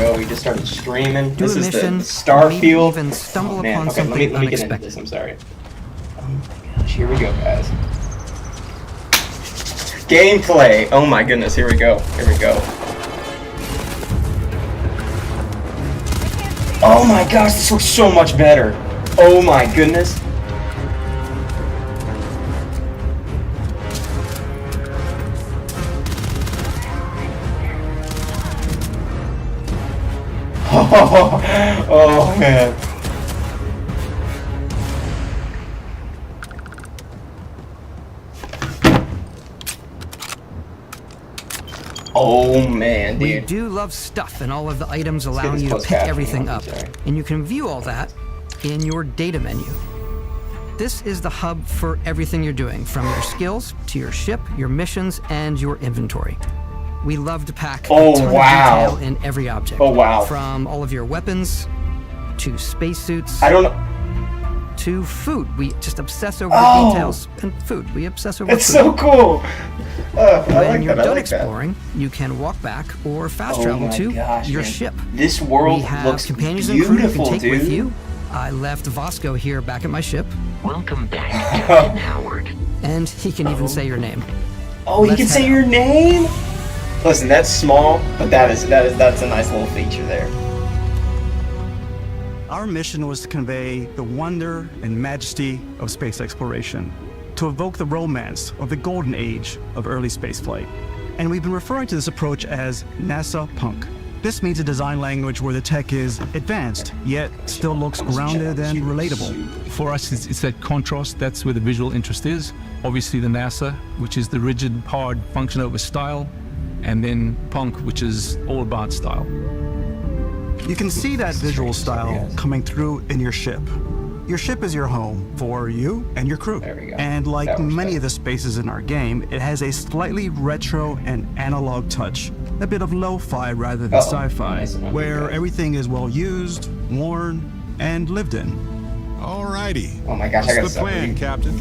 go. We just started streaming. Do This a is mission, the Starfield. even stumble Oh, man. upon Okay, something let me get into unexpected. this. I'm sorry. Oh my gosh, here we go, guys. Gameplay. Oh my goodness, here we go. Here we go. Oh my gosh, this looks so much better. Oh my goodness. Oh man. Oh man, dude. We do love stuff and all of the items allowing this you to closed pick captioning everything on, up. sorry. And you can view all that in your data menu. This is the hub for everything you're doing, from your skills to your ship, your missions, and your inventory. We love to pack a ton of detail in every object. Oh wow. From all of your weapons to spacesuits. I don't know. To food. We just obsess over the details. And food. We obsess over It's food. so cool. I When like you're that. I done like that. exploring, you can walk back or fast Oh travel my to gosh, your man. ship. This world We have looks companions and crew you beautiful, can take dude. with you. I left Vasco here back at my ship, Welcome back, Captain Howard. and he can even say your name. Oh, he Let's can say head your name? Listen, that's small, but that's a nice little feature there. Our mission was to convey the wonder and majesty of space exploration, to evoke the romance of the golden age of early spaceflight. And we've been referring to this approach as NASA Punk. This means a design language where the tech is advanced, yet still looks grounded and relatable. For us, it's that contrast. That's where the visual interest is. Obviously the NASA, which is the rigid, hard function over style, and then Punk, which is all about style. You can see that visual style coming through in your ship. Your ship is your home for you and your crew. There we go. And like That works many better. of the spaces in our game, it has a slightly retro and analog touch, a bit of lo-fi rather than sci-fi, Nice enough, where okay. everything is well used, worn, and lived in. Alrighty. Oh my gosh, I got What's the plan, Captain?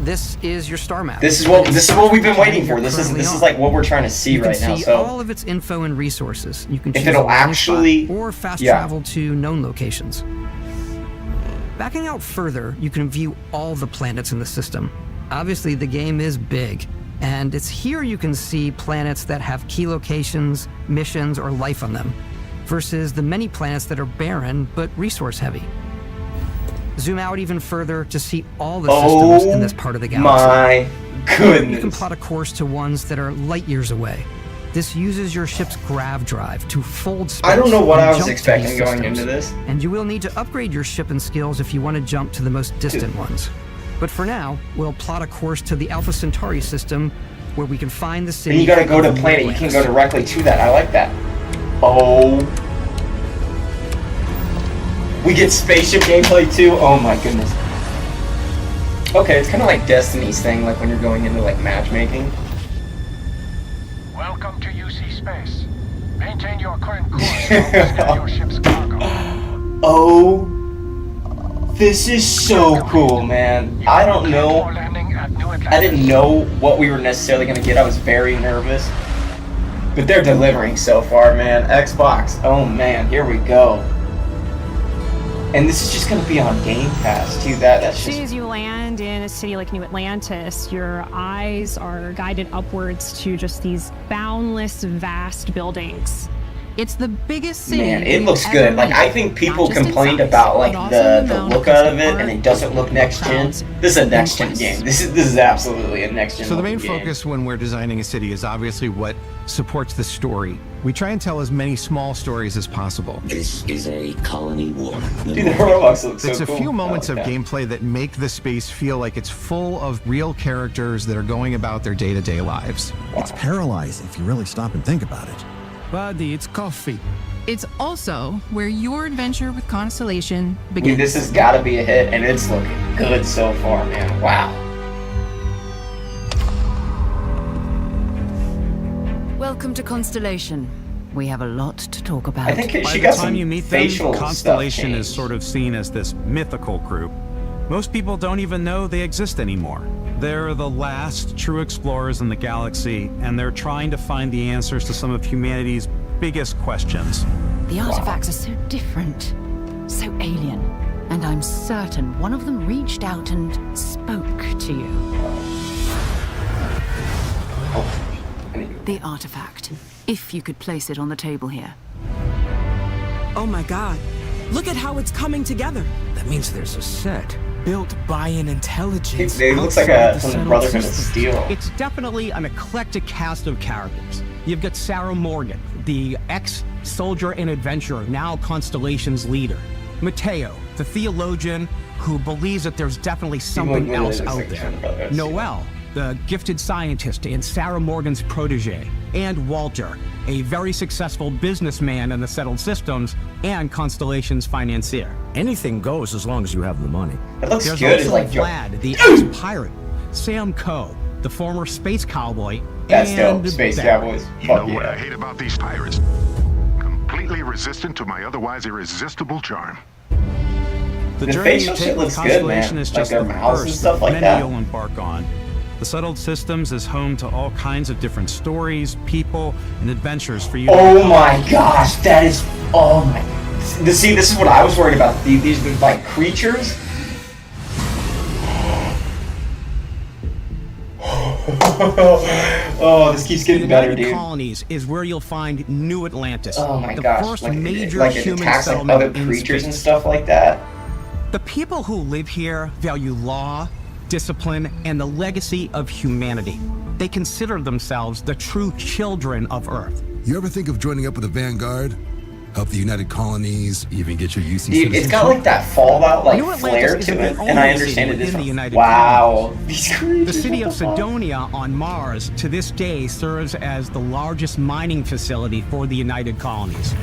This is your star map. This is what we've been waiting for. You're This currently is on. like what we're trying to see You can right now. see So all of its info and resources. You can If choose it'll a landing actually- spot or fast yeah. travel to known locations. Backing out further, you can view all the planets in the system. Obviously, the game is big, and it's here you can see planets that have key locations, missions, or life on them, versus the many planets that are barren but resource heavy. Zoom out even further to see all the systems in this part of the galaxy. my You can goodness. plot a course to ones that are light years away. This uses your ship's grav drive to fold space. I don't know what and I was jump to expecting these going systems. into this. And you will need to upgrade your ship and skills if you want to jump to the most distant ones. But for now, we'll plot a course to the Alpha Centauri system, where we can find the city. And you gotta go to of planet. You can Atlantis. go directly to that. I like that. Oh. We get spaceship gameplay too. Oh my goodness. Okay, it's kind of like Destiny's thing, like when you're going into like matchmaking. Welcome to UC Space. Maintain your current course while we scan your ship's cargo. Oh, this is so cool, man. I don't know. For landing at New Atlantis. I didn't know what we were necessarily gonna get. I was very nervous, but they're delivering so far, man. Xbox. Oh man, here we go. And this is just gonna be on Game Pass too. That's As soon just. as you land in a city like New Atlantis, your eyes are guided upwards to just these boundless, vast buildings. It's the biggest city. Man, it we've looks ever good. Like made, I think people not just in complained size, about like but also the amount look of out of it, art and it doesn't look next gen. crowds This is a next gen place. game. This is absolutely a next gen. So the main game. focus when we're designing a city is obviously what supports the story. We try and tell as many small stories as possible. This is a colony war. Dude, the Roblox looks so It's a cool. few I moments like of that. gameplay that make the space feel like it's full of real characters that are going about their day-to-day lives. It's paralyzing if you really stop and think about it. Buddy, it's coffee. It's also where your adventure with Constellation Dude, begins. this has got to be a hit, and it's looking good so far, man. Wow. Welcome to Constellation. We have a lot to talk about. I think By she the got time some you meet them, facial Constellation stuff is sort of seen as this mythical group. Most people don't even know they exist anymore. They're the last true explorers in the galaxy, and they're trying to find the answers to some of humanity's biggest questions. The artifacts are so different, so alien, and I'm certain one of them reached out and spoke to you. The artifact, if you could place it on the table here. Oh my god, look at how it's coming together. That means there's a set built by an intelligence. It looks like some Brotherhood of Steel. It's definitely an eclectic cast of characters. You've got Sarah Morgan, the ex-soldier and adventurer, now Constellation's leader. Mateo, the theologian who believes that there's definitely something else out there. Noel, the gifted scientist and Sarah Morgan's protege. And Walter, a very successful businessman in the settled systems and Constellation's financier. Anything goes as long as you have the money. It looks There's good. also It's like Vlad, the ex-pirate. Sam Coe, the former space cowboy. That's and dope. Space Ben. Cowboys. You know Fuck what I yeah. hate about these pirates? Completely resistant to my otherwise irresistible charm. The The journey facial you shit take with looks good, Constellation man. is Like just their the mouths and first stuff of like many that. you'll embark on. The Settled Systems is home to all kinds of different stories, people, and adventures for you to Oh uncover. my gosh, that is. Oh my. See, this is what I was worried about. These like creatures. Oh, this keeps getting The better, United dude. Colonies is where you'll find New Atlantis. Oh my the gosh, first like major it human attacks like settlement other in creatures space. and stuff like that. The people who live here value law, discipline, and the legacy of humanity. They consider themselves the true children of Earth. You ever think of joining up with the Vanguard? Help the United Colonies, even get your UC Dude, it's got like that Fallout like New flair Atlantis to isn't it, the and I only understand city it is. within the United Wow, these creatures. The city what of the fuck? Sidonia on Mars to this day serves as the largest mining facility for the United Colonies.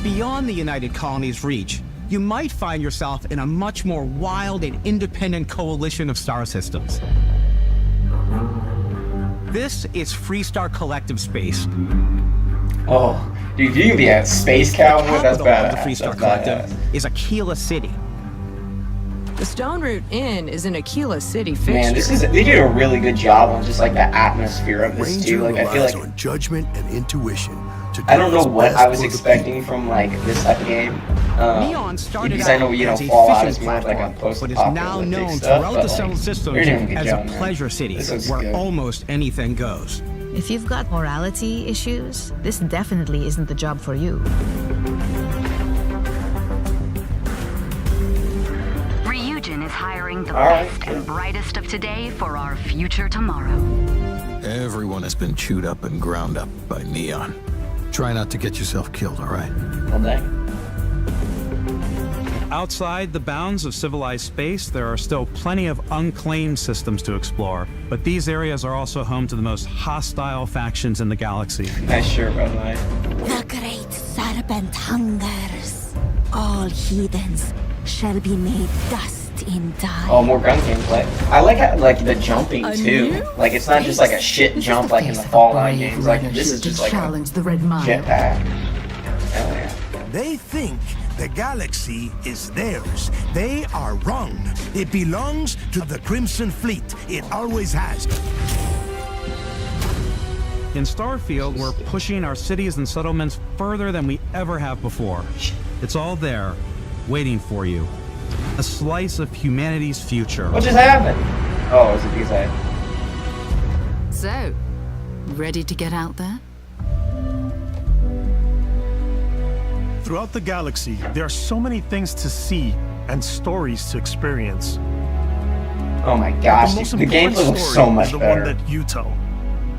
Beyond the United Colonies' reach, you might find yourself in a much more wild and independent coalition of star systems. This is Freestar Collective Space. Oh, dude, you can be a space cowboy. That's Capital of badass. the Freestar That's Collective badass. is Aquila City. The Stone Root Inn is an Aquila City fixture. Man, they did a really good job on just like the atmosphere of this too. Like I feel relies like on judgment and intuition. To I don't do know what's what best I was for the expecting from like this type of game. Neon started Because I know out as a Fallout is fishing more of like a platform, but is post-apocalyptic now known stuff. throughout But the settled like, systems you're doing a good as job, a man. pleasure city This looks where good. almost anything goes. If you've got morality issues, this definitely isn't the job for you. Ryujin is hiring the All right, best and brightest of today for our future tomorrow. Everyone has been chewed up and ground up by Neon. Try not to get yourself killed, all right? Well, dang. Outside the bounds of civilized space, there are still plenty of unclaimed systems to explore, but these areas are also home to the most hostile factions in the galaxy. Nice shirt, by the way. The great serpent hungers. All heathens shall be made dust in time. Oh, more gun gameplay. I like how, like the jumping too. Like it's not just like a shit jump like in the Fallout games. Like this is just like a challenge the Red Mile. jetpack. Hell yeah. They think the galaxy is theirs. They are wrong. It belongs to the Crimson Fleet. It always has. In Starfield, we're pushing our cities and settlements further than we ever have before. It's all there, waiting for you. A slice of humanity's future. What just happened? Oh, is it because I... So, ready to get out there? Throughout the galaxy, there are so many things to see and stories to experience. Oh my gosh, But the most the important gameplay looks story so is much the better. one that you tell.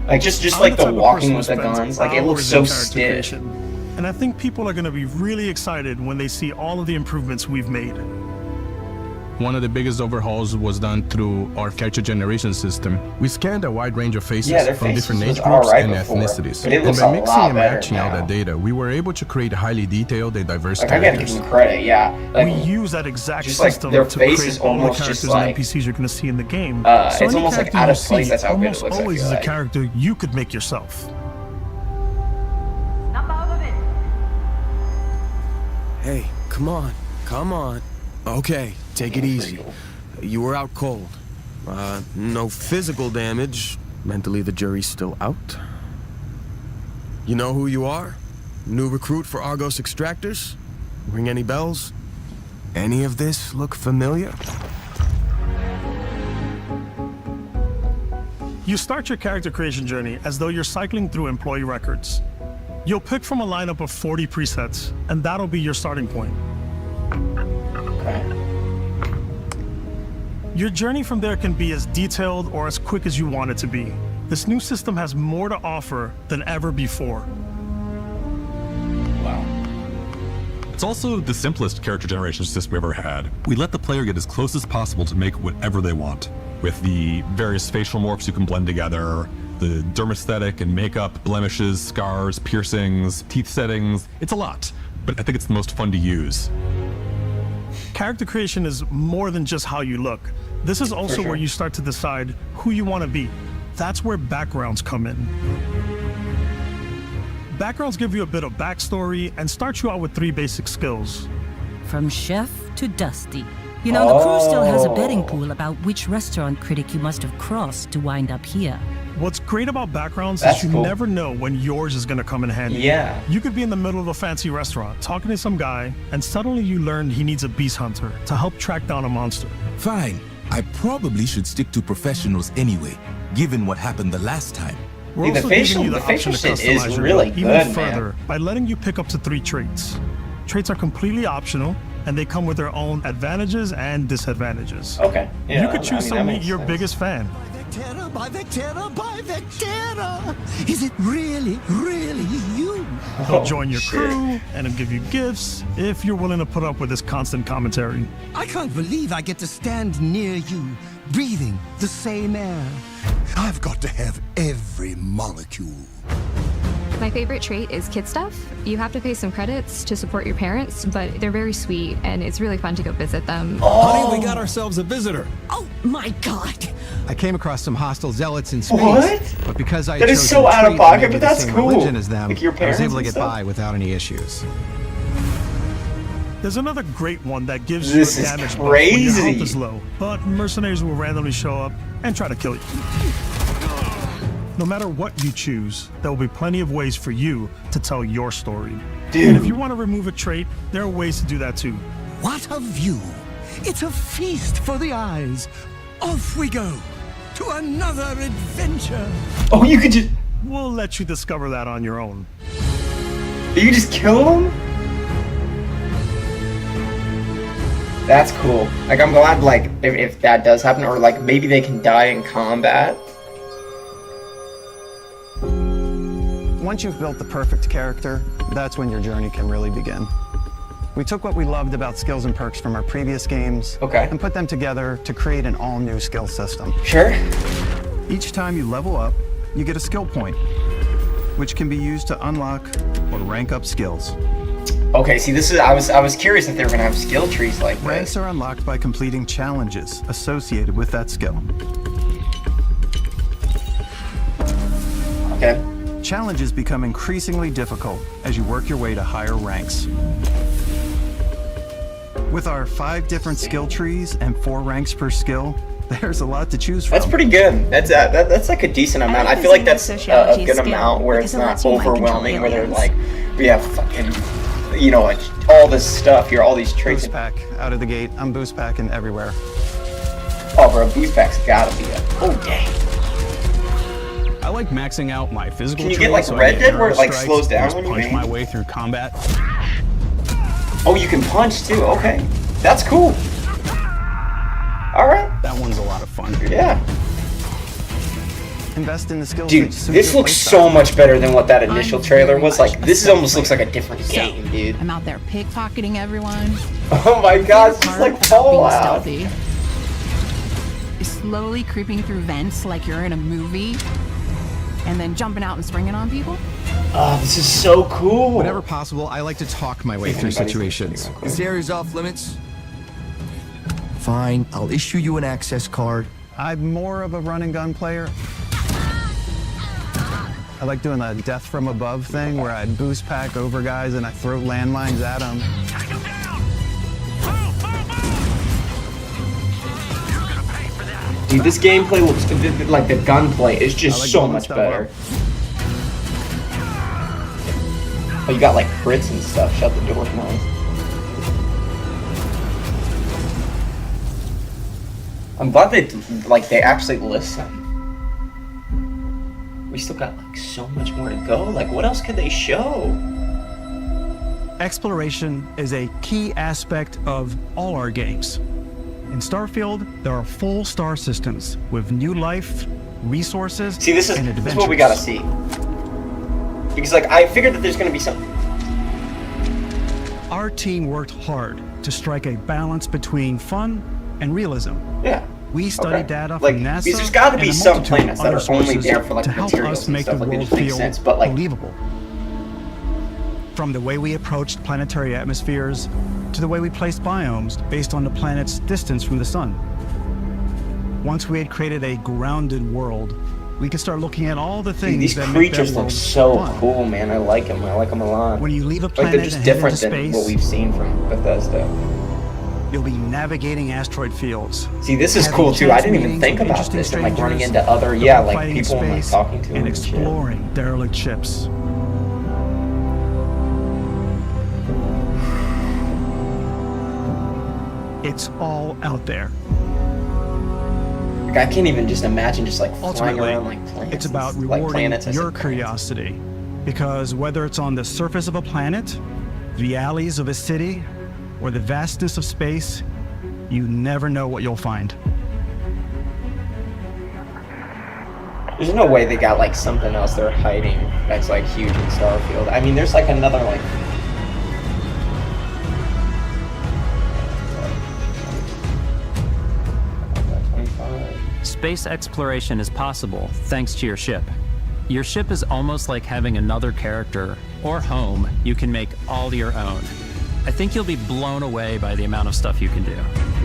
Like just I'm like the the type of walking person with who the spends guns, like it looks hours so in character stiff. creation. And I think people are going to be really excited when they see all of the improvements we've made. One of the biggest overhauls was done through our character generation system. We scanned a wide range of faces Yeah, their from faces different was age groups alright and before, ethnicities. but it And looks by a mixing lot and better matching out now. that data, we were able to create highly detailed and diverse Like I gotta give characters. them credit, yeah. Like, We use that exact just, like, system their to face create is all the almost characters just, like, and NPCs you're going to see in the game. it's any almost, like, character out you of place, see that's how good it almost looks, I always feel is a like. character you could make yourself. Hey, come on. Come on. Okay, take it easy. You were out cold. No physical damage. Mentally, the jury's still out. You know who you are? New recruit for Argos Extractors? Ring any bells? Any of this look familiar? You start your character creation journey as though you're cycling through employee records. You'll pick from a lineup of 40 presets, and that'll be your starting point. Your journey from there can be as detailed or as quick as you want it to be. This new system has more to offer than ever before. It's also the simplest character generation system we've ever had. We let the player get as close as possible to make whatever they want. With the various facial morphs you can blend together, the dermesthetic and makeup, blemishes, scars, piercings, teeth settings. It's a lot, but I think it's the most fun to use. Character creation is more than just how you look. This is also where you start to decide who you want to be. That's where backgrounds come in. Backgrounds give you a bit of backstory and start you out with 3 basic skills. From chef to Dusty. You know, the crew still has a betting pool about which restaurant critic you must have crossed to wind up here. What's great about backgrounds is you never know when yours is going to come in handy. Yeah. You could be in the middle of a fancy restaurant talking to some guy, and suddenly you learn he needs a beast hunter to help track down a monster. Fine. I probably should stick to professionals anyway, given what happened the last time. We're also giving you the option to customize your build even further by letting you pick up to 3 traits. Traits are completely optional, and they come with their own advantages and disadvantages. Okay. Yeah, you could choose to meet your biggest fan. By the terror! Is it really you? He'll join your crew and he'll give you gifts if you're willing to put up with his constant commentary. I can't believe I get to stand near you, breathing the same air. I've got to have every molecule. My favorite trait is kid stuff. You have to pay some credits to support your parents, but they're very sweet and it's really fun to go visit them. Honey, we got ourselves a visitor. Oh my god! I came across some hostile zealots in space. What? But because I That is chose so to out of treat pocket, maybe but the that's same cool. religion as them, Like your I was parents able to and get stuff? by without any issues. There's another great one that gives This you a is damage buff when your crazy. health is low, but mercenaries will randomly show up and try to kill you. No matter what you choose, there will be plenty of ways for you to tell your story. Dude. And if you want to remove a trait, there are ways to do that too. What a view! It's a feast for the eyes. Off we go to another adventure. Oh, you could just... We'll let you discover that on your own. You just kill him? That's cool. Like, I'm glad, like, if that does happen, or, like, maybe they can die in combat. Once you've built the perfect character, that's when your journey can really begin. We took what we loved about skills and perks from our previous games and put them together to create an all-new skill system. Sure. Each time you level up, you get a skill point, which can be used to unlock or rank up skills. Okay, see, this is I was curious if they were gonna have skill trees like this. Ranks are unlocked by completing challenges associated with that skill. Okay. Challenges become increasingly difficult as you work your way to higher ranks. With our 5 different skill trees and 4 ranks per skill, there's a lot to choose from. That's pretty good. That's like a decent amount. I feel like that's a good amount where it's not overwhelming, where they're like, we have fucking, you know, like, all this stuff here, all these traits. Boost pack out of the gate. I'm boost packing everywhere. Oh, bro, boost pack's gotta be a. Oh, dang. I like maxing out my physical. Can you get like so Red Dead where it like strikes, slows down just when you punch aim? my way through combat? Oh, you can punch too. Okay, that's cool. All right. That one's a lot of fun. Yeah. Invest in the skills. Dude, this looks so much better than what that initial trailer was. Like, this almost looks like a different game, dude. I'm out there pickpocketing everyone. Oh my god, it's just like Fallout. Stealthy. Slowly creeping through vents like you're in a movie, and then jumping out and springing on people. Oh, this is so cool. Whenever possible, I like to talk my way through situations. This area's off limits. Fine, I'll issue you an access card. I'm more of a run and gun player. I like doing the death from above thing where I boost pack over guys and I throw landmines at them. Dude, this gameplay looks like the gunplay is just so much better. Oh, you got like crits and stuff. Shut the door, nice. I'm glad they actually listen. We still got like so much more to go. Like, what else could they show? Exploration is a key aspect of all our games. In Starfield, there are full star systems with new life, resources, see, this is what we gotta see. Because like I figured that there's gonna be some. Our team worked hard to strike a balance between fun and realism. Yeah. We studied data from like, NASA. There's got to be some planets that are only there for like to help materials us and make stuff. the Like, it world just makes feel sense. But like, believable. From the way we approached planetary atmospheres to the way we placed biomes based on the planet's distance from the sun. Once we had created a grounded world, we could start looking at all the things these that creatures make look so cool, man. I like them. I like them a lot. When you leave a planet like they're just and head different into than space, what we've seen from Bethesda. You'll be navigating asteroid fields. See, this is cool too. I didn't even think about this. And like running into other, like people and like talking to them and exploring derelict ships. It's all out there. Like, I can't even just imagine just like flying Ultimately, around like planets. it's about like rewarding planets, your curiosity. Because whether it's on the surface of a planet, the alleys of a city, or the vastness of space, you never know what you'll find. There's no way they got like something else they're hiding that's like huge in Starfield. I mean, there's like another like. Space exploration is possible thanks to your ship. Your ship is almost like having another character or home you can make all your own. I think you'll be blown away by the amount of stuff you can do.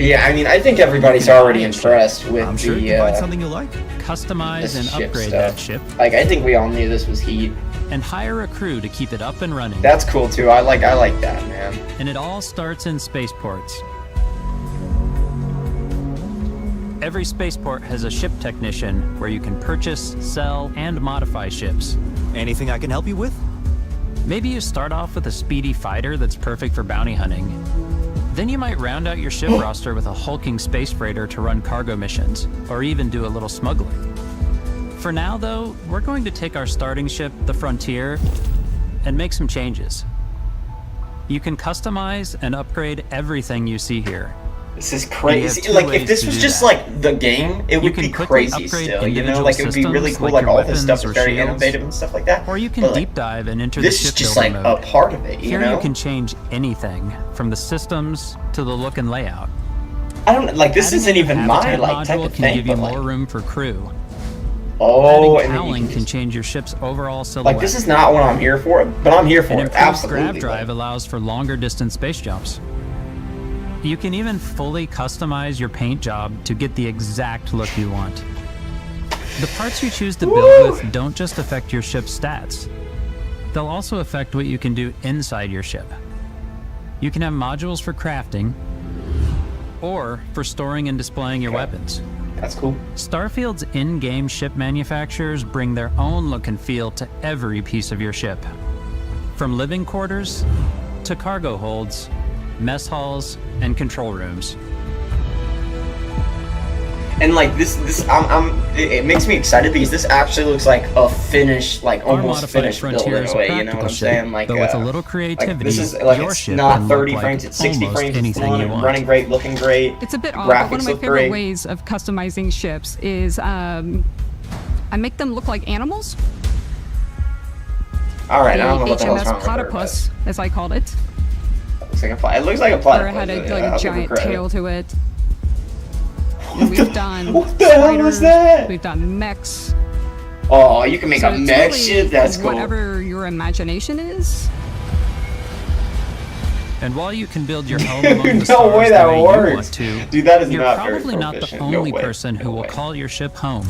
Yeah, I mean, I think everybody's already impressed with I'm sure the you can find something you like. Customize and upgrade that ship. Like, I think we all knew this was heat. And hire a crew to keep it up and running. That's cool too. I like that, man. And it all starts in spaceports. Every spaceport has a ship technician where you can purchase, sell, and modify ships. Anything I can help you with? Maybe you start off with a speedy fighter that's perfect for bounty hunting. Then you might round out your ship roster with a hulking space freighter to run cargo missions, or even do a little smuggling. For now, though, we're going to take our starting ship, the Frontier, and make some changes. You can customize and upgrade everything you see here. This is crazy. Like, if this was just like the game, it would be crazy still, you know? Like, it would be really cool. Like, all this stuff is very innovative and stuff like that. Or you can deep dive and enter the ship builder. This is just like a part of it, you know? Here you can change anything, from the systems to the look and layout. I don't like. This isn't even my like type of thing. Can give you more room for crew. Oh, and cowling can change your ship's overall silhouette. Like, this is not what I'm here for, but I'm here for it. Absolutely. Grav drive allows for longer distance space jumps. You can even fully customize your paint job to get the exact look you want. The parts you choose to build with don't just affect your ship's stats. They'll also affect what you can do inside your ship. You can have modules for crafting, or for storing and displaying your weapons. That's cool. Starfield's in-game ship manufacturers bring their own look and feel to every piece of your ship. From living quarters to cargo holds, mess halls, and control rooms. And like it makes me excited because this actually looks like a finished, like almost finished build in a way. You know what I'm saying? Like, with a little creativity, like, this is like your it's ship not 30 like frames, it's 60 frames. It's fun, want. running great, looking great. It's a bit odd, Graphics but one of my look favorite great. ways of customizing ships is I make them look like animals. All right, I don't know what the hell's HMS wrong with her, platypus, as I called it. It looks like a platypus. Or it had a giant tail to it. What We've done what the hell is that? We've done mechs. Oh, you can make So a it's mech really ship? That's cool. Whatever your imagination is. And while you can build your home among the No stars way the that way works. you want to, Dude, that is you're not very probably not the proficient. No only way. person who No will way. call your ship home.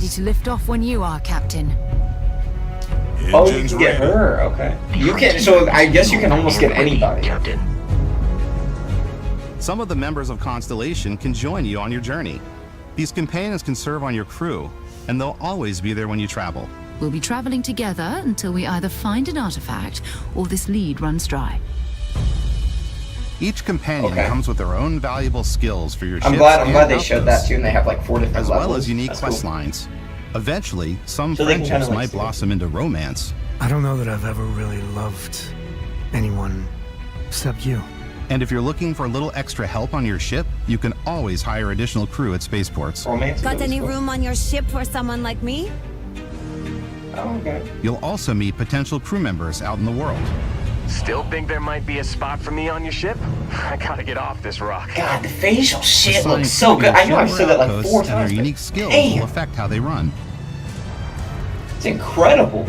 ready to lift off when you are, Captain. Oh, you can get her. Okay. You can. So I guess you can almost get anybody. Captain. Some of the members of Constellation can join you on your journey. These companions can serve on your crew, and they'll always be there when you travel. We'll be traveling together until we either find an artifact or this lead runs dry. Each companion comes with their own valuable skills for your ships. I'm glad they showed that too, and they have like 4 different as levels. well as unique That's quest cool. lines. Eventually, some So they can friendships kinda, like, might blossom into romance. I don't know that I've ever really loved anyone except you. And if you're looking for a little extra help on your ship, you can always hire additional crew at spaceports. Got any room on your ship for someone like me? Oh, okay. You'll also meet potential crew members out in the world. Still think there might be a spot for me on your ship? I gotta get off this rock. God, the facial shit looks Assigned so good. I know I've crew said that like outposts 4 and times. their but unique skills damn, will affect how they run. it's incredible.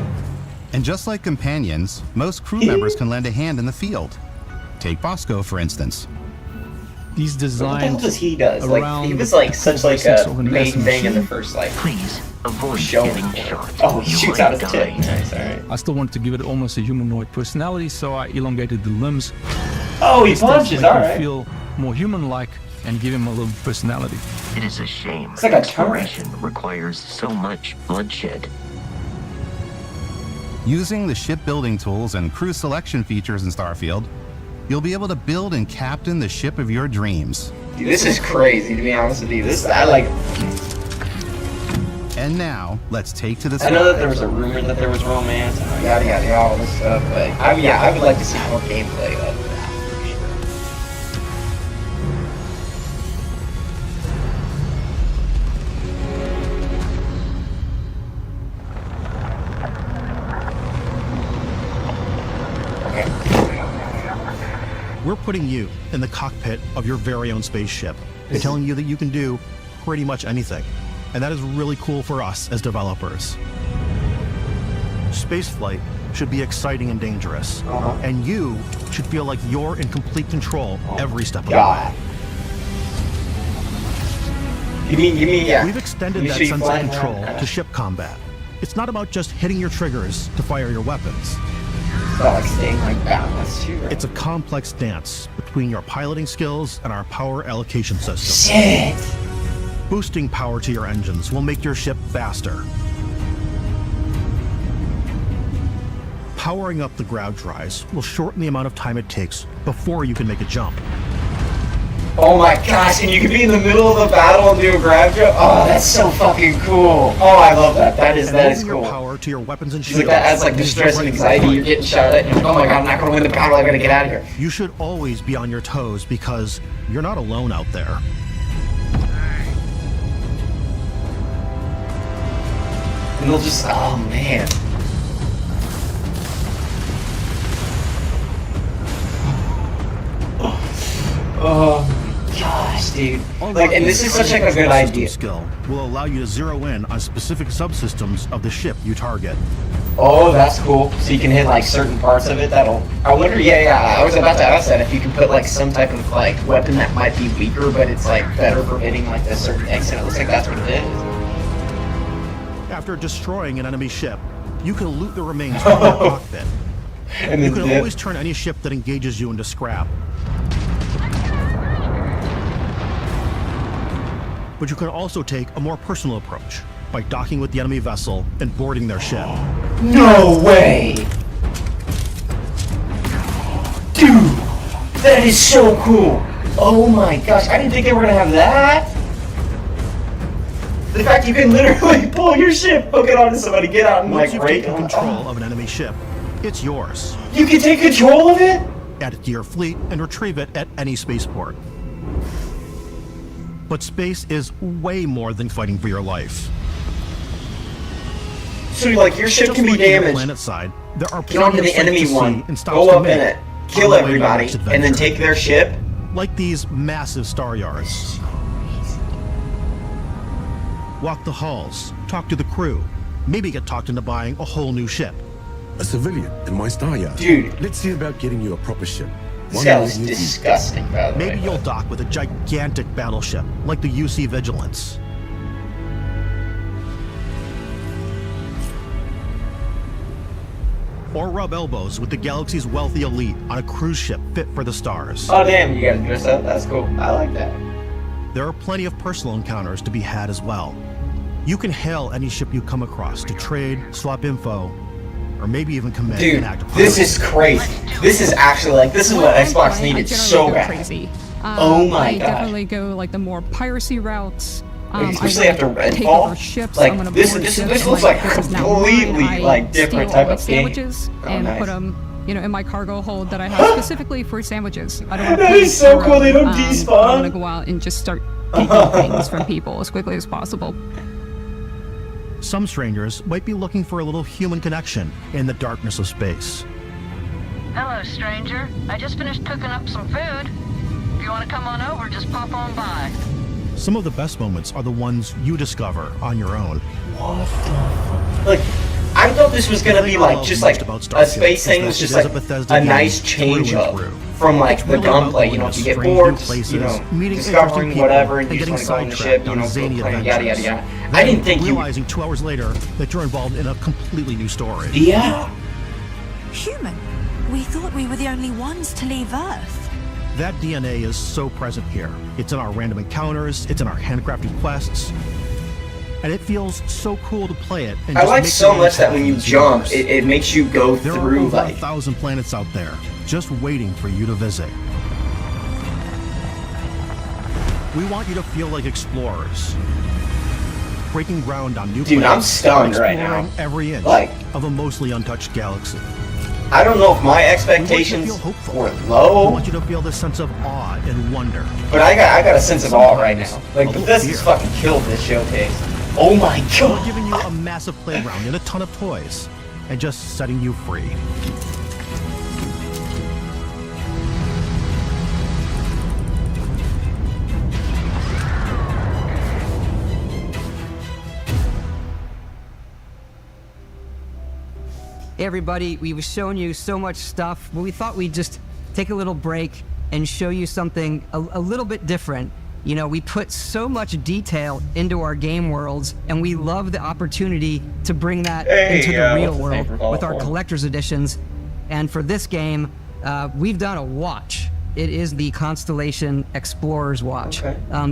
And just like companions, most crew members can lend a hand in the field. Take Bosco, for instance. These What the designs hell does he does? Like he was like such like a main thing in the first like show. Oh, he shoots out his tip. Nice, alright. I still wanted to give it almost a humanoid personality, so I elongated the limbs. Oh, he Just to punches, make him alright. feel more human-like and give him a little personality. It is a shame. It's like a exploration requires so much bloodshed. Using the shipbuilding tools and crew selection features in Starfield, you'll be able to build and captain the ship of your dreams. Dude, this is crazy, to be honest with you. I like. And now, let's take to the I know that there was a rumor that there was romance, and yada yada yada, all this stuff, but I mean, yeah, I would like to see more gameplay of that for sure. We're putting you in the cockpit of your very own spaceship and telling you that you can do pretty much anything. And that is really cool for us as developers. Spaceflight should be exciting and dangerous. And you should feel like you're in complete control every step of the way. You mean, yeah. We've extended that sense of control to ship combat. It's not about just hitting your triggers to fire your weapons. It's not like staying like balanced too, right? It's a complex dance between your piloting skills and our power allocation system. Shit! Boosting power to your engines will make your ship faster. Powering up the ground drives will shorten the amount of time it takes before you can make a jump. Oh my gosh, and you can be in the middle of the battle and do a grab jump? Oh, that's so fucking cool. Oh, I love that. That is cool. Your power to your weapons and It's shields. like that adds like the stress and anxiety. You're getting shot at, and you're like, oh my god, I'm not gonna win the battle, I gotta get out of here. You should always be on your toes because you're not alone out there. And they'll just, oh man. Oh gosh, dude. Like, and this is such like a good idea. Skill will allow you to zero in on specific subsystems of the ship you target. Oh, that's cool. So you can hit like certain parts of it that'll. I wonder, yeah. I was about to ask that if you can put like some type of like weapon that might be weaker, but it's like better for hitting like a certain extent. It looks like that's what it is. After destroying an enemy ship, you can loot the remains from the cockpit. And you then can dip. always turn any ship that engages you into scrap. But you can also take a more personal approach by docking with the enemy vessel and boarding their ship. No way! Dude! That is so cool! Oh my gosh, I didn't think they were gonna have that! The fact you can literally pull your ship, hook it onto somebody, get out and Once like you've break taken them. control of an enemy ship, it's yours. You can take control of it? Add it to your fleet and retrieve it at any spaceport. But space is way more than fighting for your life. So like your ship Just can be like in your damaged. planet side, there are Get onto plenty the of sights enemy to see one, and stops go to up in make it, on kill the way to your everybody, next and then adventure. take their ship. Like these massive star yards. Walk the halls, talk to the crew, maybe get talked into buying a whole new ship. A civilian in my star yard. Dude. Let's see about getting you a proper ship. This guy was disgusting, by the way. Maybe you'll dock with a gigantic battleship like the UC Vigilance. Or rub elbows with the galaxy's wealthy elite on a cruise ship fit for the stars. Oh damn, you guys dress up? That's cool. I like that. There are plenty of personal encounters to be had as well. You can hail any ship you come across to trade, swap info, or maybe even commit Dude, an act of this piracy. is crazy. This is actually like, this is what Xbox needed so bad. Crazy. Oh my I god. definitely go like the more piracy routes. Especially after take over Redfall. ships. Like I'm gonna this board looks ships, like this is now completely mine. like different steal type all of the game. sandwiches Oh, and nice. put them, in my cargo hold that I have specifically for sandwiches. I don't want to That is so cool. They don't despawn. I want to go out and just start taking things from people as quickly as possible. Some strangers might be looking for a little human connection in the darkness of space. Hello, stranger. I just finished cooking up some food. If you want to come on over, just pop on by. Some of the best moments are the ones you discover on your own. What the fuck? Like, I thought this was gonna be like just like a space thing was just like a nice change up from like the gunplay. You know, if you get bored, you know, discovering whatever, and you just want to go on the ship, you know, playing yada yada yada. I didn't think you realizing 2 hours later that you're involved in a completely new story. Yeah. Human? We thought we were the only ones to leave Earth. That DNA is so present here. It's in our random encounters, it's in our handcrafted quests, and it feels so cool to play it. And I just like make so your much that when own you path jump, through it makes you go there through are over like 1,000 planets out there, just waiting for you to visit. We want you to feel like explorers, breaking ground on new Dude, I'm planets, stunned right now. exploring every inch Like, of a mostly untouched galaxy. I don't know if my expectations were low, We want you to feel this sense of awe and wonder. but I got a sense of awe right now. Like, Bethesda's fucking killed this showcase. Oh my We're god. giving you a massive playground and a ton of toys, and just setting you free. Hey everybody, we were showing you so much stuff, but we thought we'd just take a little break and show you something a little bit different. You know, we put so much detail into our game worlds, and we love the opportunity to bring that into the real world with our collector's editions. And for this game, we've done a watch. It is the Constellation Explorer's Watch.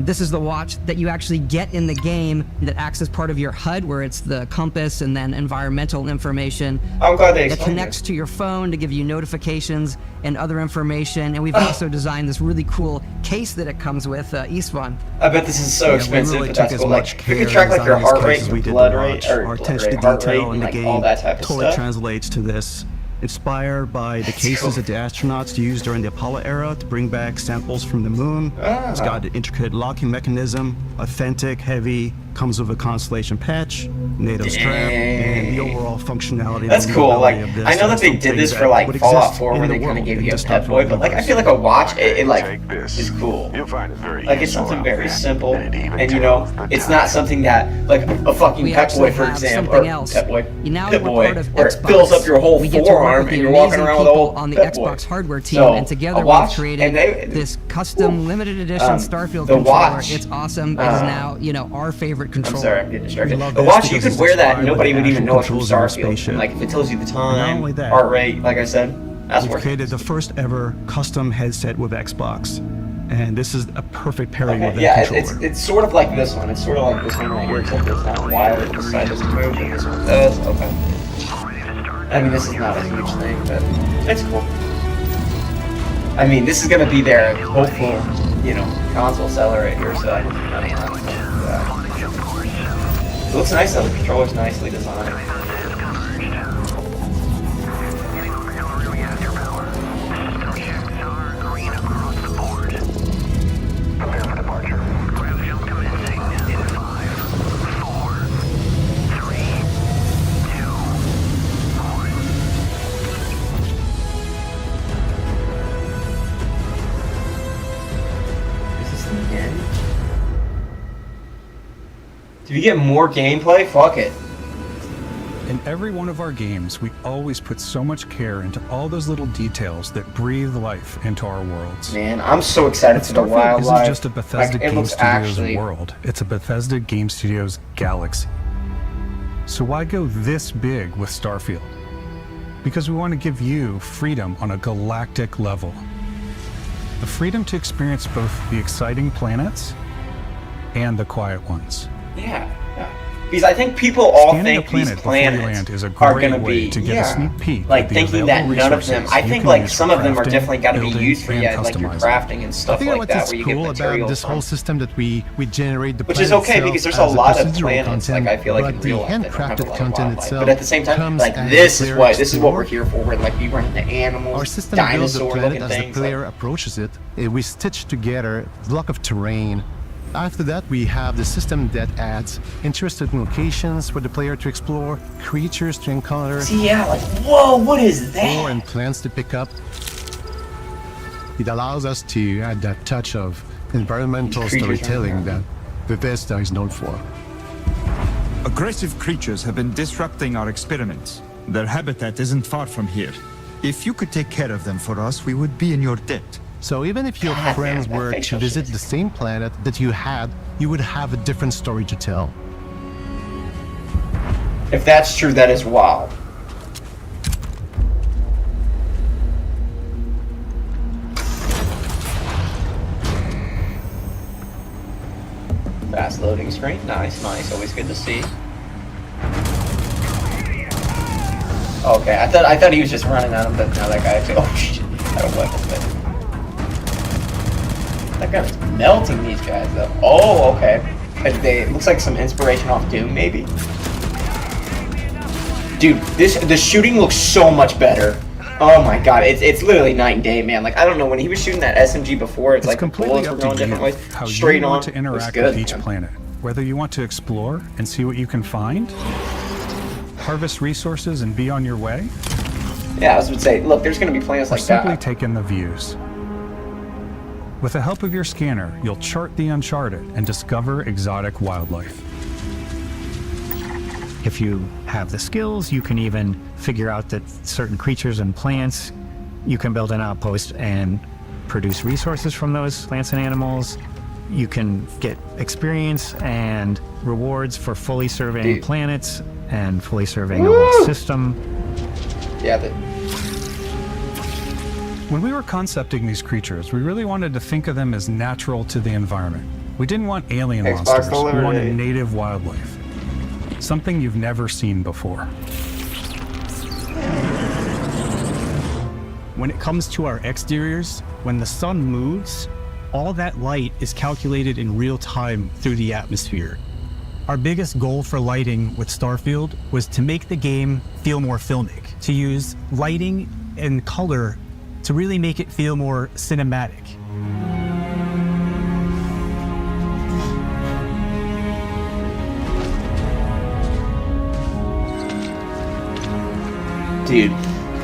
This is the watch that you actually get in the game that acts as part of your HUD, where it's the compass and then environmental information. I'm glad they It explained connects to your phone to give you notifications and other information. And we've also designed this really cool case that it comes with, Istvan. I bet this is so Yeah, expensive, we really but took that's as cool. much Like, you care can track in like your designing heart these rate, cases as we your did blood the rate, watch. or Our blood attention rate, to heart detail rate, in the and like game all that type of totally stuff. translates to this. Inspired by the cases that the astronauts used during the Apollo era to bring back samples from the moon. It's got an intricate locking mechanism, authentic, heavy, comes with a Constellation patch, NATO strap, and the overall functionality. That's and cool. Like, usability of this. I know that they did this for like would Fallout exist 4, in where the they kind of world gave in you a the Pep Boy, but like I feel like a watch, it like is cool. You'll find it very Like, it's something very simple, and you know, it's not something that like a fucking We Pep actually Boy, for have example, something or else. Pep Boy, Now Pip that we're Boy, part of where it Xbox, fills up your whole we get to work forearm with and the you're walking amazing around with a people whole on the Pep Boy. Xbox hardware team, So, and together a watch, we've created and they- this custom limited edition Starfield the controller. watch, It's awesome. It is now, our favorite controller. I'm sorry, I'm getting distracted. love The this watch, you because could it's wear that, inspired and nobody by would even actual know it's from controls in your Starfield. spaceship. Like, if it tells you the Not time, only that, heart rate, like I said, that's We've worth it. created the first ever custom headset with Xbox, and this is a perfect pairing with that Yeah, controller. it's sort of like this one. It's sort of like this one right here, except it's not wired. This side doesn't move, and this one does. Okay. I mean, this is not a huge thing, but it's cool. I mean, this is gonna be their hopeful, console seller right here, so I don't know. It looks nice though. The controller's nicely designed. If you get more gameplay, fuck it. In every one of our games, we always put so much care into all those little details that breathe life into our worlds. Man, I'm so excited for the Starfield wildlife. isn't just a Bethesda Like, it Game looks Studios actually... world. It's a Bethesda Game Studios galaxy. So why go this big with Starfield? because we want to give you freedom on a galactic level. The freedom to experience both the exciting planets and the quiet ones. Yeah. Because I think people all Scanning think these planets is a are great going to way be, to get a sneak peek like at the thinking that available none of them, resources I you think can like use some for of them are crafting, definitely got to be building, used for, and like your customizing. crafting and stuff I think like what's that, where you get cool about materials this from. whole system that we generate the Which is planet okay itself because there's a as lot of procedural planets, content, like I feel like but in the real life that don't have a handcrafted lot of content wildlife. itself But at the same time, comes like as this the is player what we're explorer. here for. Where like we run into animals, Our system builds the dinosaur planet looking as the things. player approaches it. We stitch together a block of terrain. After that, we have the system that adds interesting locations for the player to explore, creatures to encounter, See, yeah, like whoa, what is that? and plants to pick up. It allows us to add that touch of environmental These creatures storytelling are- that Bethesda is known for. Aggressive creatures have been disrupting our experiments. Their habitat isn't far from here. If you could take care of them for us, we would be in your debt. So even if your friends were to visit the same planet that you had, you would have a different story to tell. If that's true, that is wild. Fast loading screen. Nice. Always good to see. Okay, I thought he was just running at him, but now that guy actually. Oh shit! Had a weapon, but that guy was melting these guys though. Oh, okay. It looks like some inspiration off Doom, maybe. Dude, the shooting looks so much better. Oh my god, it's literally night and day, man. Like I don't know, when he was shooting that SMG before, it's like the bullets were going different ways. How Straight you on, want to looks interact good. with each planet. Whether you want to explore and see what you can find, harvest resources and be on your way, Yeah, I was gonna say, look, there's gonna be planets or like simply that. take in the views. With the help of your scanner, you'll chart the uncharted and discover exotic wildlife. If you have the skills, you can even figure out that certain creatures and plants, you can build an outpost and produce resources from those plants and animals. You can get experience and rewards for fully surveying planets and fully surveying a whole system. Yeah, When we were concepting these creatures, we really wanted to think of them as natural to the environment. We didn't want alien Xbox monsters, we delivery. wanted native wildlife. Something you've never seen before. When it comes to our exteriors, when the sun moves, all that light is calculated in real time through the atmosphere. Our biggest goal for lighting with Starfield was to make the game feel more filmic, to use lighting and color to really make it feel more cinematic. dude,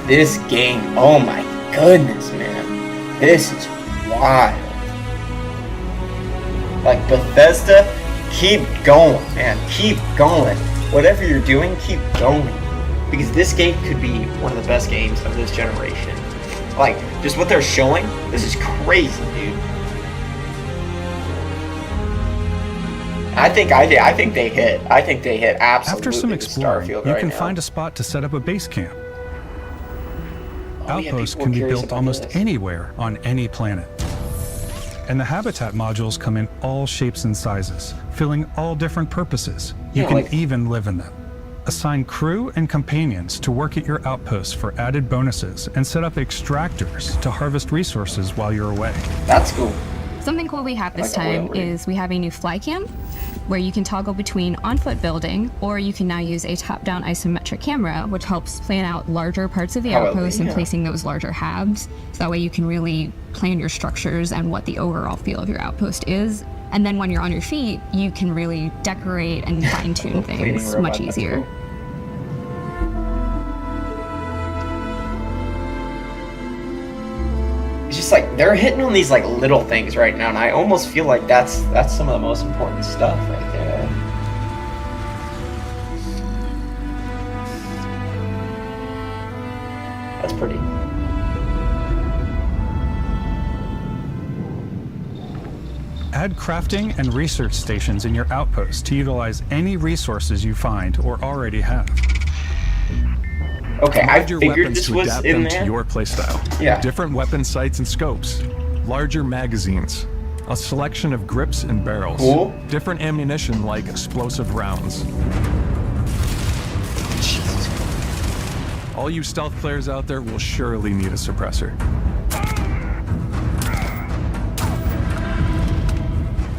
this game, oh my goodness, man. This is wild. Like, Bethesda, keep going, man. Keep going. Whatever you're doing, keep going. Because this game could be one of the best games of this generation. Like, just what they're showing, this is crazy, dude. I think they hit. I think they hit absolutely. After some with exploring, Starfield you right can now. find a spot to set up a base camp. Oh, yeah, Outposts people can are be curious built about almost this. anywhere on any planet. And the habitat modules come in all shapes and sizes, filling all different purposes. You Yeah, can like- even live in them. Assign crew and companions to work at your outposts for added bonuses, and set up extractors to harvest resources while you're away. That's cool. Something cool we have this Like a time whale rig. is we have a new fly cam where you can toggle between on-foot building, or you can now use a top-down isometric camera, which helps plan out larger parts of the Oh, outpost and yeah. placing those larger halves. So that way you can really plan your structures and what the overall feel of your outpost is. And then when you're on your feet, you can really decorate and fine-tune Cleaning things robot, much that's easier. cool. It's just like they're hitting on these like little things right now, and I almost feel like that's some of the most important stuff right there. That's pretty. Add crafting and research stations in your outposts to utilize any resources you find or already have. Okay, I Mod your figured weapons this to was adapt in them there. to your playstyle. Yeah. Different weapon sights and scopes, larger magazines, a selection of grips and barrels, Cool. different ammunition like explosive rounds. All you stealth players out there will surely need a suppressor.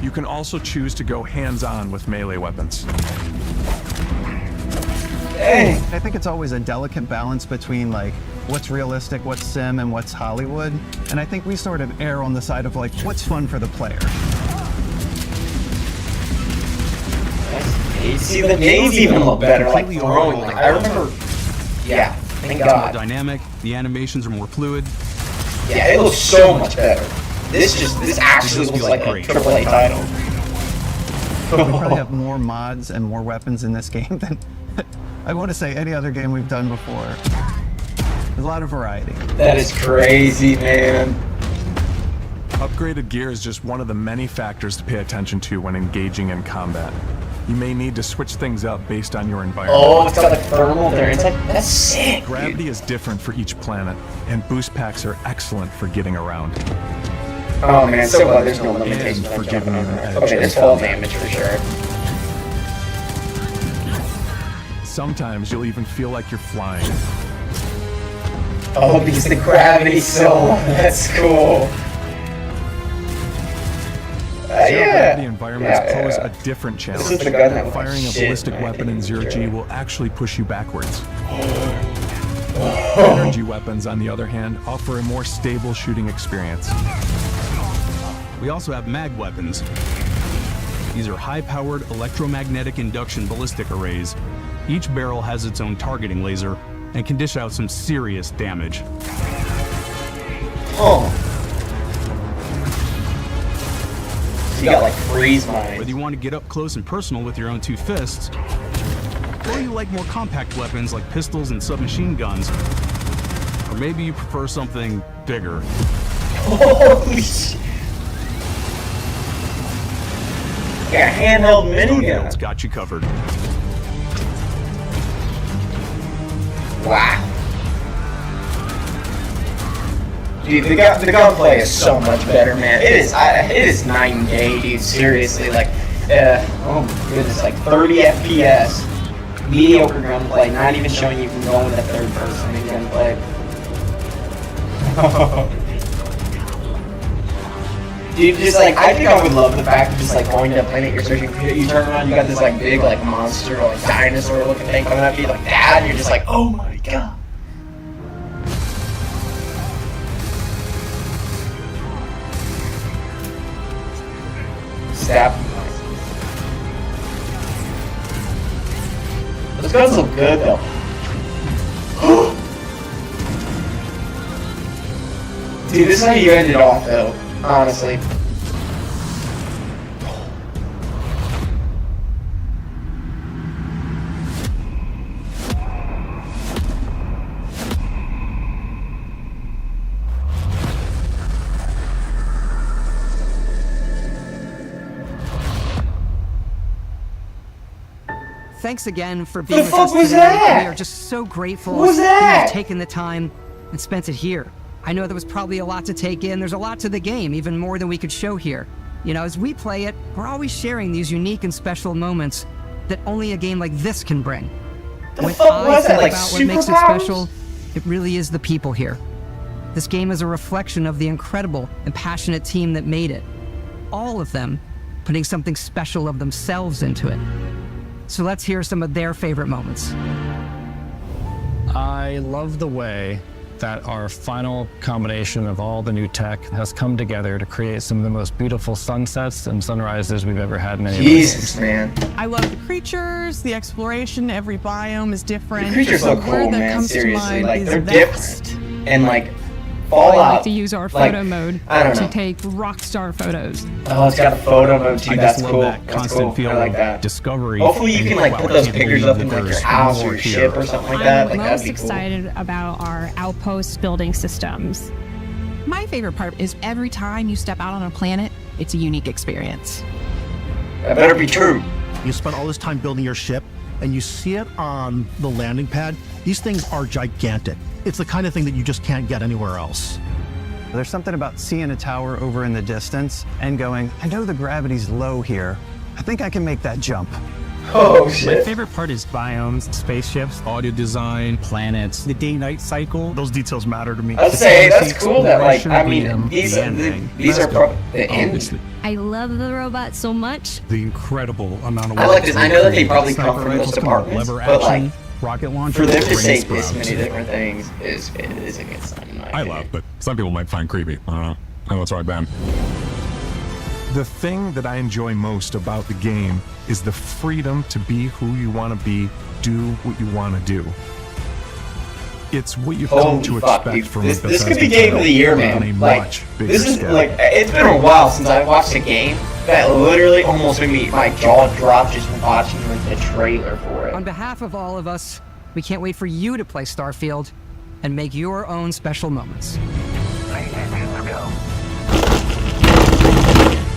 You can also choose to go hands-on with melee weapons. I think it's always a delicate balance between like what's realistic, what's sim, and what's Hollywood. And I think we sort of err on the side of like what's fun for the player. You see, the names even look better, like throwing. Like, I remember. Yeah, thank It's more God. dynamic. The animations are more fluid. Yeah, it looks so much better. This actually looks like a AAA title. We probably have more mods and more weapons in this game than I want to say any other game we've done before. There's a lot of variety. That is crazy, man. Upgraded gear is just one of the many factors to pay attention to when engaging in combat. You may need to switch things up based on your environment. Oh, it's got like thermal there. It's like, that's sick. Gravity is different for each planet, and boost packs are excellent for getting around. Oh man, so glad there's no limitations And on for jumping giving you over an there. edge Okay, there's as fall well. damage for sure. Sometimes you'll even feel like you're flying. Oh, because the gravity's so that's cool. Zero Yeah. gravity environments Yeah, pose yeah. a different challenge. This is the gun that looks Firing like a shit, ballistic man. weapon in zero G will actually push you backwards. Oh. Energy weapons, on the other hand, offer a more stable shooting experience. We also have mag weapons. These are high-powered electromagnetic induction ballistic arrays. Each barrel has its own targeting laser and can dish out some serious damage. Oh. So you got like freeze mines. Whether you want to get up close and personal with your own two fists, or you like more compact weapons like pistols and submachine guns, or maybe you prefer something bigger. Holy shit. Got a handheld minigun. Starfield's got you covered. Wow. Dude, the gunplay is so much better, man. It is night and day, dude. Seriously, like, oh my goodness, like 30 FPS, mediocre gunplay. Not even showing you can go with a third person in gunplay. Dude, just like, I think I would love the fact of just like going to a planet you're searching for, you turn around, you got this like big like monster or like dinosaur looking thing coming at you like that, and you're just like, oh my god. Stab. Those guns look good though. Dude, this is how you end it off though, honestly. Thanks again for being The with fuck us was today. that? We are just so grateful What was that that? you've taken the time and spent it here. I know there was probably a lot to take in. There's a lot to the game, even more than we could show here. You know, as we play it, we're always sharing these unique and special moments that only a game like this can bring. When fuck I was that, think like about what makes it superpowers? special, it really is the people here. This game is a reflection of the incredible and passionate team that made it. All of them putting something special of themselves into it. So let's hear some of their favorite moments. I love the way that our final combination of all the new tech has come together to create some of the most beautiful sunsets and sunrises we've ever had in any of our Jesus, games. man. I love the creatures, the exploration, every biome is different. The creatures look The word cool, that man. comes to Seriously, mind like is they're vast. different, and like I Fallout. like to use our like, photo mode I don't to know. take rock star photos. Oh, it's got a photo mode too. I That's just love cool. that That's constant cool. feel I like of that. discovery. Hopefully, you and can like wow, put I those can't pictures believe up in that like your there's house or more your here. ship or something like that. I'm Like most that'd be cool. excited about our outpost building systems. My favorite part is every time you step out on a planet, it's a unique experience. That better be true. You spent all this time building your ship, and you see it on the landing pad, these things are gigantic. It's the kind of thing that you just can't get anywhere else. There's something about seeing a tower over in the distance and going, I know the gravity's low here. I think I can make that jump. Oh, shit. My favorite part is biomes, spaceships, audio design, planets, the day-night cycle. Those details matter to me. I'd say that's cool that, like, I mean, these are probably the end. I love the robot so much. The incredible amount of I like this. I know that they probably Sniper come from those rifles, departments, lever but, action, like, rocket launcher, for them to brain say sprout. this many different things is a good sign, in my I opinion. laugh, but some people might find creepy. I don't know. I know it's right, Ben. The thing that I enjoy most about the game is the freedom to be who you want to be, do what you want to do. It's what you've come to expect dude. from This a could Bethesda be game of the year, title on a man. Like, much bigger this is scale. like, it's been a while since I watched a game that literally almost made my jaw drop just watching like the trailer for it. On behalf of all of us, we can't wait for you to play Starfield and make your own special moments.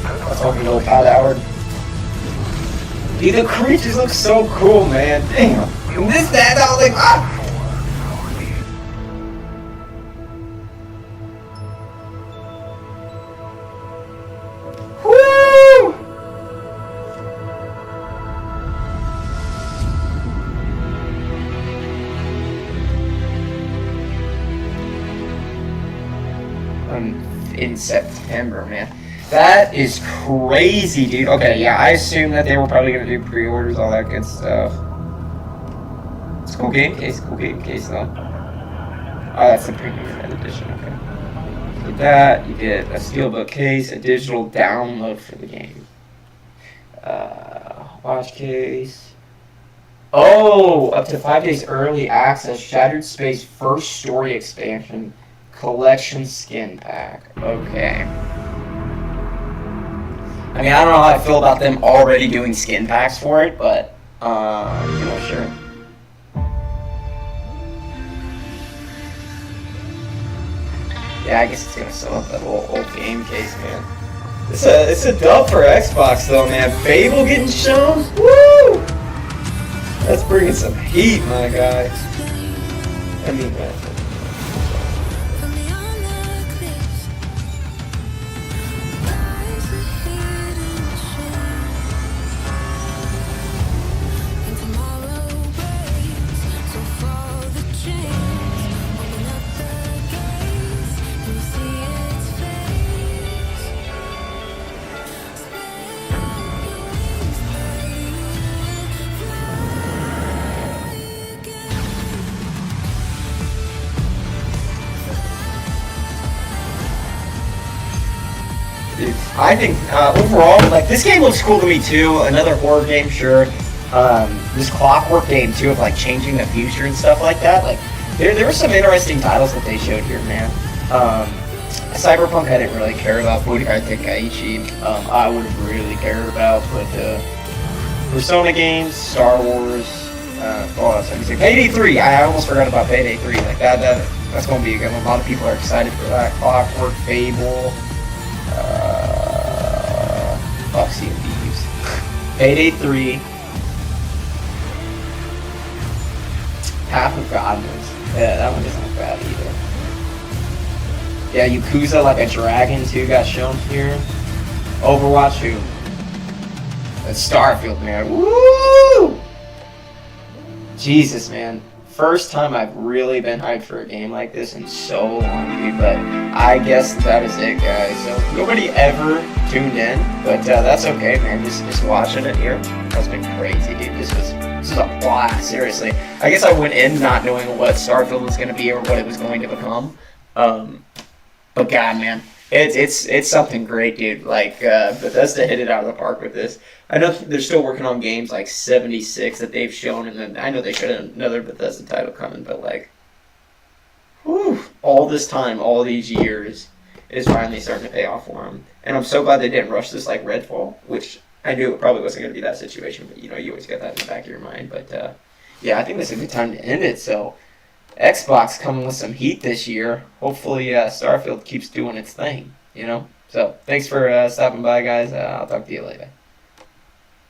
That's fucking old Pat Howard. Dude, the creatures look so cool, man. Damn. And that, I was like, ah! Woo! In September, man. That is crazy, dude. Okay, yeah, I assume that they were probably gonna do pre-orders, all that good stuff. It's a cool game case, though. Oh, that's the premium edition, okay. You did that, you did a steelbook case, a digital download for the game. Watch case. Oh, up to 5 days early access, Shattered Space first story expansion, collection skin pack. Okay. I mean, I don't know how I feel about them already doing skin packs for it, but, sure. Yeah, I guess it's gonna sell up that whole old game case, man. It's a dub for Xbox, though, man. Fable getting shown? Woo! That's bringing some heat, my guy. I mean, man. I think overall, like, this game looks cool to me too. Another horror game, sure. This Clockwork game too, of like changing the future and stuff like that. Like, there were some interesting titles that they showed here, man. Cyberpunk I didn't really care about. I think Aichi I would have really cared about, but Persona games, Star Wars, oh, that's amazing. Payday 3. I almost forgot about Payday 3. Like that's gonna be a good one. A lot of people are excited for that. Clockwork, Fable. Sea of Thieves. Payday 3. Path of Godness. Yeah, that one doesn't look bad either. Yeah, Yakuza Like a Dragon 2 got shown here. Overwatch 2. That's Starfield, man. Woo! Jesus, man. First time I've really been hyped for a game like this in so long, dude, but I guess that is it, guys. So nobody ever tuned in, but that's okay, man. Just watching it here. That's been crazy, dude. This is a blast, seriously. I guess I went in not knowing what Starfield was going to be or what it was going to become. But God, man, it's something great, dude. Like, Bethesda hit it out of the park with this. I know they're still working on games like 76 that they've shown, and then I know they should have another Bethesda title coming, but like, whew, all this time, all these years, is finally starting to pay off for them. And I'm so glad they didn't rush this like Redfall, which I knew it probably wasn't going to be that situation, but you know, you always got that in the back of your mind. But yeah, I think this is a good time to end it. So Xbox coming with some heat this year. Hopefully Starfield keeps doing its thing, you know? So thanks for stopping by, guys. I'll talk to you later.